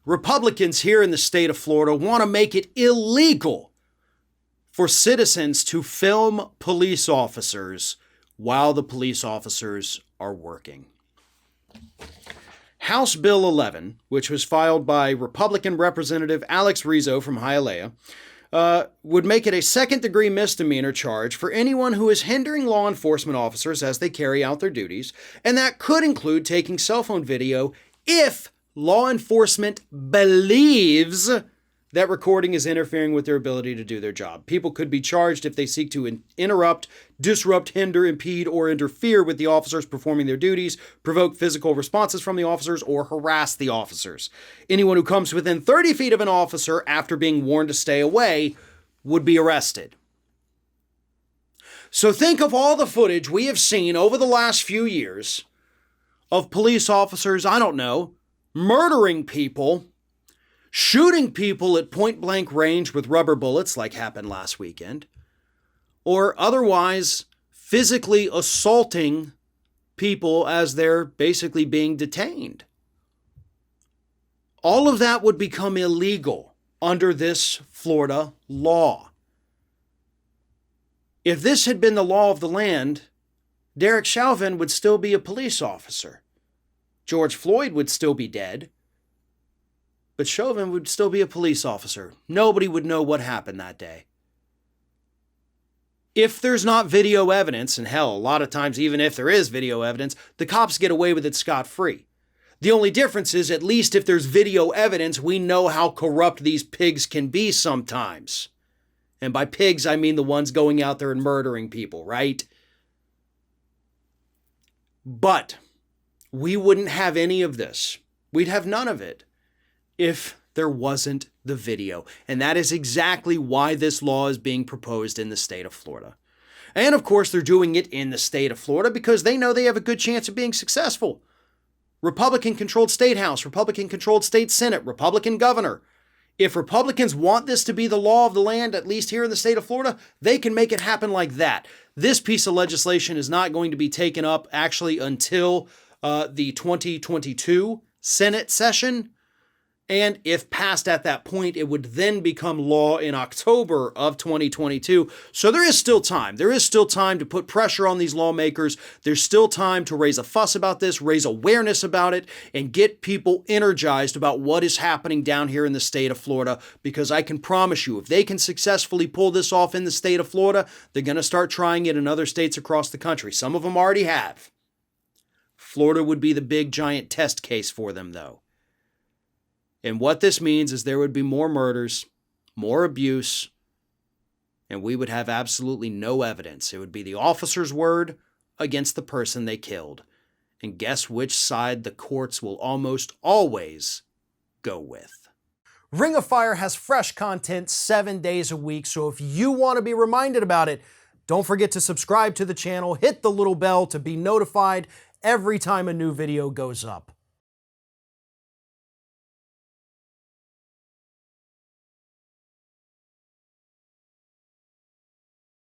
Republicans here in the state of Florida want to make it illegal for citizens to film police officers while the police officers are working. House Bill 11, which was filed by Republican Representative Alex Rizzo from Hialeah, would make it a second-degree misdemeanor charge for anyone who is hindering law enforcement officers as they carry out their duties, and that could include taking cell phone video if law enforcement believes that recording is interfering with their ability to do their job. People could be charged if they seek to interrupt, disrupt, hinder, impede, or interfere with the officers performing their duties, provoke physical responses from the officers, or harass the officers. Anyone who comes within 30 feet of an officer after being warned to stay away would be arrested. So think of all the footage we have seen over the last few years of police officers, murdering people, shooting people at point-blank range with rubber bullets like happened last weekend, or otherwise physically assaulting people as they're basically being detained. All of that would become illegal under this Florida law. If this had been the law of the land, Derek Chauvin would still be a police officer. George Floyd would still be dead. But Chauvin would still be a police officer. Nobody would know what happened that day. If there's not video evidence, and hell, a lot of times even if there is video evidence, the cops get away with it scot-free. The only difference is, at least if there's video evidence, we know how corrupt these pigs can be sometimes. And by pigs, I mean the ones going out there and murdering people, right? But we wouldn't have any of this. We'd have none of it if there wasn't the video. And that is exactly why this law is being proposed in the state of Florida. And of course, they're doing it in the state of Florida because they know they have a good chance of being successful. Republican-controlled state house, Republican-controlled state senate, Republican governor. If Republicans want this to be the law of the land, at least here in the state of Florida, they can make it happen like that. This piece of legislation is not going to be taken up actually until the 2022 Senate session. And if passed at that point, it would then become law in October of 2022. So there is still time. There is still time to put pressure on these lawmakers. There's still time to raise a fuss about this, raise awareness about it, and get people energized about what is happening down here in the state of Florida. Because I can promise you, if they can successfully pull this off in the state of Florida, they're going to start trying it in other states across the country. Some of them already have. Florida would be the big giant test case for them, though. And what this means is there would be more murders, more abuse, and we would have absolutely no evidence. It would be the officer's word against the person they killed. And guess which side the courts will almost always go with. Ring of Fire has fresh content 7 days a week, so if you want to be reminded about it, don't forget to subscribe to the channel, hit the little bell to be notified every time a new video goes up.